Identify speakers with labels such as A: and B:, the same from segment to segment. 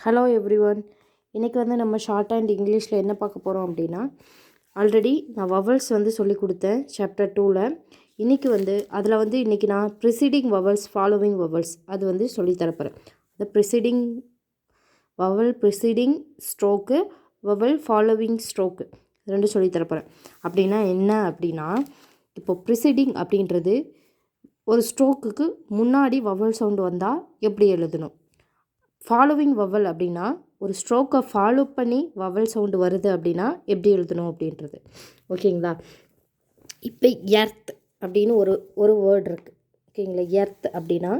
A: Hello everyone. இன்றைக்கி நம்ம short and இங்கிலீஷில் என்ன பார்க்க போகிறோம் அப்படின்னா, ஆல்ரெடி நான் வவல்ஸ் சொல்லி கொடுத்தேன் சாப்டர் 2ல். இன்றைக்கி அதில் இன்றைக்கி நான் ப்ரிசீடிங் வவல்ஸ், ஃபாலோவிங் வவல்ஸ் அது சொல்லித்தரப்போகிறேன். அந்த preceding stroke, vowel following stroke ரெண்டு சொல்லித்தரப்போகிறேன். அப்படின்னா என்ன அப்படின்னா, இப்போது ப்ரிசீடிங் அப்படின்றது ஒரு ஸ்ட்ரோக்குக்கு முன்னாடி வவல் சவுண்டு வந்தால் எப்படி எழுதணும். ஃபாலோவிங் வவல் அப்படின்னா ஒரு ஸ்ட்ரோக்கை ஃபாலோ பண்ணி வவல் சவுண்டு வருது அப்படின்னா எப்படி எழுதணும் அப்படின்றது. ஓகேங்களா. இப்போ எர்த் அப்படின்னு ஒரு வேர்டு இருக்குது. ஓகேங்களா. எர்த் அப்படின்னா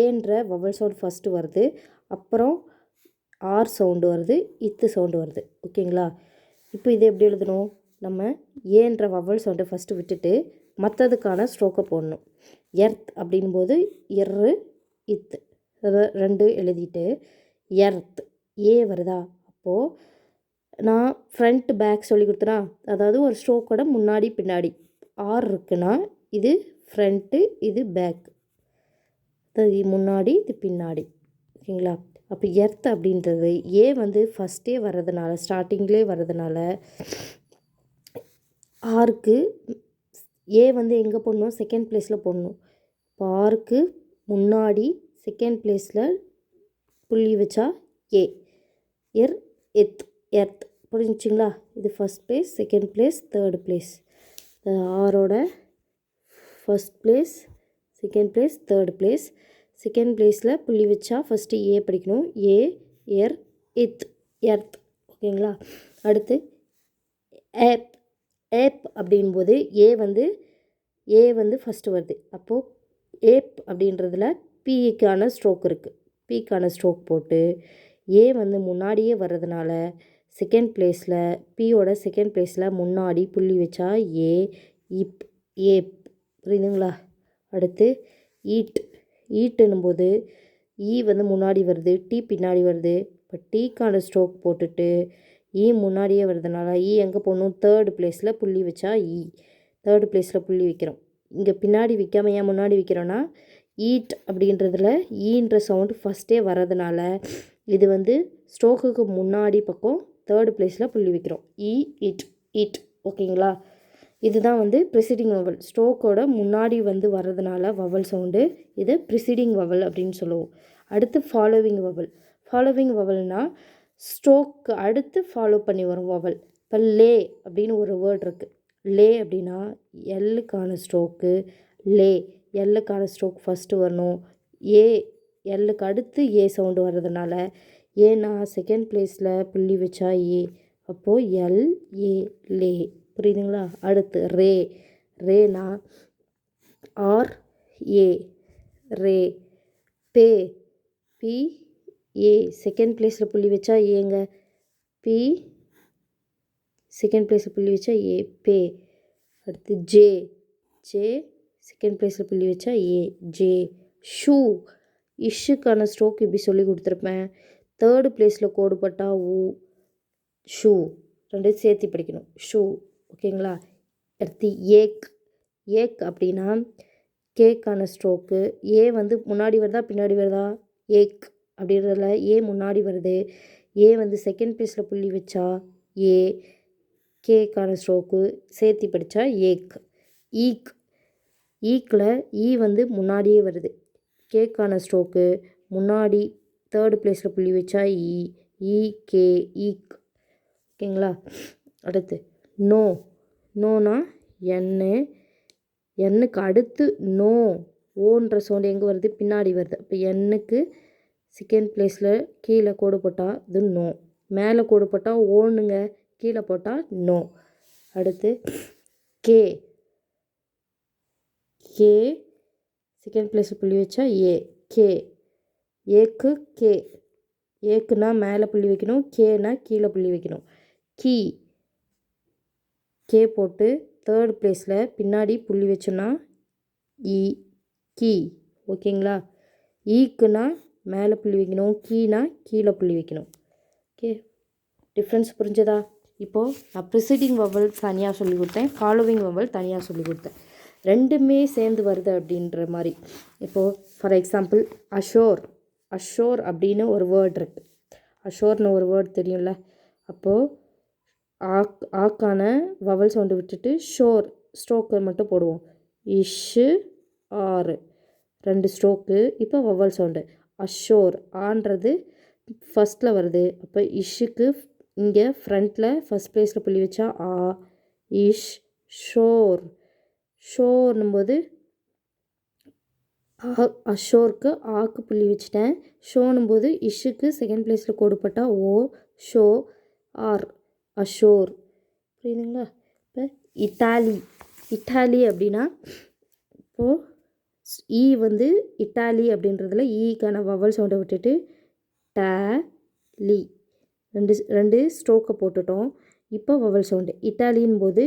A: ஏன்ற வவல் சவுண்டு ஃபஸ்ட்டு வருது, அப்புறம் ஆர் சவுண்டு வருது, இத்து சவுண்டு வருது. ஓகேங்களா. இப்போ இது எப்படி எழுதணும், நம்ம ஏன்ற வவல் சவுண்டை ஃபஸ்ட்டு விட்டுட்டு மற்றதுக்கான ஸ்ட்ரோக்கை போடணும். எர்த் அப்படின்போது எர்ரு இத்து ரெண்டு எழுதிட்டு எர்த் ஏ வருதா, அப்போது நான் ஃப்ரண்ட் பேக் சொல்லி கொடுத்தனா, அதாவது ஒரு ஸ்ட்ரோக்கோட முன்னாடி பின்னாடி ஆர் இருக்குன்னா இது ஃப்ரண்ட்டு, இது பேக், இது முன்னாடி, இது பின்னாடி. ஓகேங்களா. அப்போ எர்த் அப்படின்றது ஏ ஃபஸ்ட்டே வர்றதுனால, ஸ்டார்டிங்லேயே வர்றதுனால ஆருக்கு ஏ எங்கே போடணும், செகண்ட் பிளேஸில் போடணும். இப்போ ஆருக்கு முன்னாடி செகண்ட் பிளேஸில் புள்ளி வச்சா ஏ, எர்த் புரிஞ்சுங்களா. இது first place, second place, third place. ஆரோட first place, second place, third place. Second பிளேஸில் புள்ளி வச்சா ஃபஸ்ட்டு ஏ படிக்கணும். A, earth. ஓகேங்களா. அடுத்து ஏப் அப்படின்போது ஏ ஃபஸ்ட்டு வருது. அப்போது ஏப் அப்படின்றதுல பிக்கான ஸ்ட்ரோக் இருக்குது. பிக்கான ஸ்ட்ரோக் போட்டு ஏ முன்னாடியே வர்றதுனால செகண்ட் பிளேஸில், பியோட செகண்ட் பிளேஸில் முன்னாடி புள்ளி வச்சா ஏ, ஏப். புரியுதுங்களா. அடுத்து ஈட்டுன்னும்போது ஈ முன்னாடி வருது, டி பின்னாடி வருது. இப்போ டீக்கான ஸ்ட்ரோக் போட்டுட்டு ஈ முன்னாடியே வருதுனால ஈ எங்கே போடணும், தேர்டு பிளேஸில் புள்ளி வச்சா தேர்டு பிளேஸில் புள்ளி வைக்கிறோம். இங்கே பின்னாடி வைக்காம ஏன் முன்னாடி வைக்கிறோன்னா, ஈட் அப்படின்றதுல ஈன்ற சவுண்டு ஃபஸ்ட்டே வர்றதுனால இது ஸ்ட்ரோக்குக்கு முன்னாடி பக்கம் தேர்டு பிளேஸில் புள்ளி வைக்கிறோம். ஈட். ஓகேங்களா. இதுதான் ப்ரிசீடிங் வவல். ஸ்ட்ரோக்கோட முன்னாடி வர்றதுனால வவல் சவுண்டு, இது ப்ரிசீடிங் வவல் அப்படின்னு சொல்லுவோம். அடுத்து ஃபாலோவிங் வவல். ஃபாலோவிங் வவல்னால் ஸ்ட்ரோக்கு அடுத்து ஃபாலோ பண்ணி வரும் வவல். இப்போ லே அப்படின்னு ஒரு வேர்டு இருக்குது. லே அப்படின்னா எல்லுக்கான ஸ்ட்ரோக்கு லே, எல்லுக்கான ஸ்ட்ரோக் ஃபஸ்ட்டு வரணும். எல்லுக்கு அடுத்து ஏ சவுண்டு வர்றதுனால ஏன்னா செகண்ட் பிளேஸில் புள்ளி வச்சா ஏ, அப்போது ஏ, லே. புரியுதுங்களா. அடுத்து ரேனா R A, ray. B A, second பிளேஸில் புள்ளி வச்சா ஏங்க, பி செகண்ட் பிளேஸில் புள்ளி வச்சா ஏ, பே. அடுத்து ஜே செகண்ட் பிளேஸில் புள்ளி வச்சா ஏ, ஜே. ஷூ, இஷ்ஷுக்கான ஸ்ட்ரோக் இப்படி சொல்லி கொடுத்துருப்பேன். தேர்டு பிளேஸில் கோடு பட்டா ஊ, ஷூ. ரெண்டையும் சேர்த்து படிக்கணும், ஷூ. ஓகேங்களா. அடுத்து ஏக் அப்படின்னா கேக்கான ஸ்ட்ரோக்கு ஏ முன்னாடி வருதா பின்னாடி வருதா, ஏக் அப்படின்றதுல ஏ முன்னாடி வருது. ஏ செகண்ட் பிளேஸில் புள்ளி வச்சா ஏ, கேக்கான ஸ்ட்ரோக்கு சேர்த்தி படித்தா ஏக். ஈக்கில் ஈ முன்னாடியே வருது. கேக்கான ஸ்ட்ரோக்கு முன்னாடி தேர்டு பிளேஸில் புள்ளி வச்சா கே, ஈக். ஓகேங்களா. அடுத்து நோனா எண்ணுக்கு அடுத்து ஓன்ற சவுண்டு எங்கே வருது, பின்னாடி வருது. அப்போ எண்ணுக்கு செகண்ட் பிளேஸில் கீழே கோடு போட்டால் இது நோ, மேலே கோடு போட்டால் ஓனுங்க, கீழே போட்டால் நோ. அடுத்து கே செகண்ட் பிளேஸில் புள்ளி வச்சா கே. ஏக்குன்னா மேலே புள்ளி வைக்கணும், கேனா கீழே புள்ளி வைக்கணும். கே போட்டு தேர்ட் பிளேஸில் பின்னாடி புள்ளி வச்சோன்னா கீ. ஓகேங்களா. ஈக்குன்னா மேலே புள்ளி வைக்கணும், கீனா கீழே புள்ளி வைக்கணும். ஓகே, டிஃப்ரென்ஸ் புரிஞ்சதா. இப்போது நான் ப்ரிசீடிங் வவல் தனியாக சொல்லி கொடுத்தேன், ஃபாலோவிங் வவல் தனியாக சொல்லி கொடுத்தேன். ரெண்டுமே சேர்ந்து வருது அப்படின்ற மாதிரி. இப்போது ஃபார் எக்ஸாம்பிள் அஷோர் அப்படின்னு ஒரு வேர்ட் இருக்குது. அஷோர்னு ஒரு வேர்ட் தெரியும்ல. அப்போது ஆக்கான வவல் சவுண்டு விட்டுட்டு ஸ்ட்ரோக்கை மட்டும் போடுவோம். Issue are 2 stroke. இப்போ வவல் சவுண்டு அஷோர். ஆன்றது ஃபஸ்ட்டில் வருது. அப்போ இஷ்ஷுக்கு இங்கே ஃப்ரண்ட்டில் ஃபஸ்ட் ப்ளேஸில் புள்ளி வச்சா ஆ. இஷ் ஷோர். ஷோர்னும்போது அஷோருக்கு ஆக்கு புள்ளி வச்சுட்டேன். ஷோனும்போது இஷ்ஷுக்கு செகண்ட் ப்ளேஸில் கோடு போட்டால் ஓ. Show R ashore. புரியுதுங்களா? இப்போ இட்டாலி அப்படின்னா இப்போது ஈ வந்து இட்டாலி அப்படின்றதுல ஈக்கான வவல் சவுண்டை விட்டுட்டு லி 2 ஸ்ட்ரோக்கை போட்டுட்டோம். இப்போ வவல் சவுண்டு இட்டாலியின் போது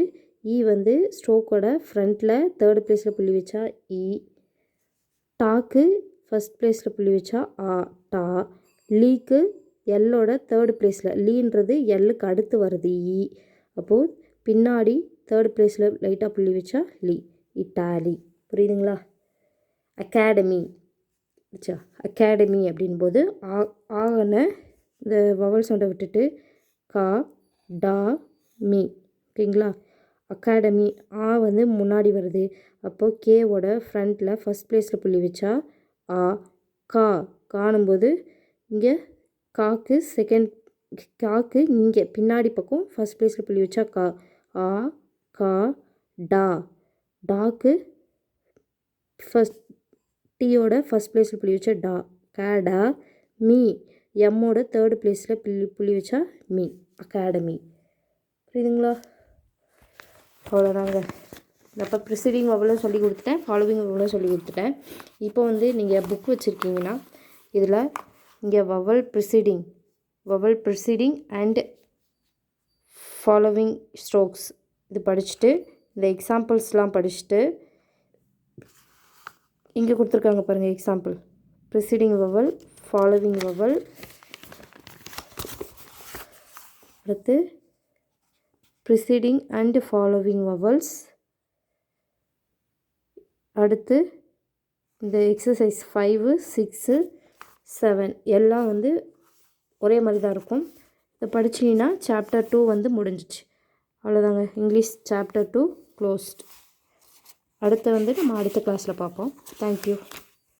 A: ஈ வந்து ஸ்ட்ரோக்கோட ஃப்ரண்ட்டில் தேர்ட் ப்ளேஸில் புள்ளி வச்சா ஈ. டாக்கு ஃபஸ்ட் ப்ளேஸில் புள்ளி வச்சா ஆ டா. லீக்கு எல்லோட தேர்ட் ப்ளேஸில் லீன்றது எல்லுக்கு அடுத்து வருது ஈ. அப்போது பின்னாடி தேர்ட் ப்ளேஸில் லைட்டாக புள்ளி வச்சா லீ. இட்டாலி. புரியுதுங்களா? அகாடமி அப்படின்போது ஆகன இந்த வவல் சவுண்டை விட்டுட்டு கா டா மீ. ஓகேங்களா? அகாடமி வந்து முன்னாடி வருது. அப்போது கேவோட ஃப்ரண்ட்டில் ஃபஸ்ட் ப்ளேஸில் புள்ளி வச்சா ஆ. காணும்போது இங்கே காக்கு இங்கே பின்னாடி பக்கம் ஃபஸ்ட் ப்ளேஸில் புள்ளி வச்சா கா. ஆ கா டா. டாக்கு டீயோட ஃபஸ்ட் ப்ளேஸில் புள்ளி வச்சா டா. கேடா மீ. எம்மோட தேர்டு ப்ளேஸில் புள்ளி வச்சா மீ. அகாடமி. புரியுதுங்களா? அவ்வளோதாங்க. அப்போ ப்ரிசீடிங் வவலும் சொல்லி கொடுத்துட்டேன், ஃபாலோவிங் வவலும் சொல்லி கொடுத்துட்டேன். இப்போ வந்து நீங்கள் புக் வச்சுருக்கீங்கன்னா இதில் இங்கே vowel preceding and following strokes இது படிச்சுட்டு இந்த எக்ஸாம்பிள்ஸ்லாம் படிச்சுட்டு இங்கே கொடுத்துருக்காங்க பாருங்கள் example. Preceding vowel, following vowel, அடுத்து ப்ரிசீடிங் அண்ட் ஃபாலோவிங் வவல்ஸ், அடுத்து இந்த எக்ஸசைஸ் 5, 6, 7 எல்லாம் வந்து ஒரே மாதிரி தான் இருக்கும். இதை படிச்சிங்கன்னா சாப்டர் 2 வந்து முடிஞ்சிச்சு. அவ்வளோதாங்க. English chapter 2 closed. அடுத்து வந்து நம்ம அடுத்த கிளாஸில் பார்ப்போம். தேங்க்யூ.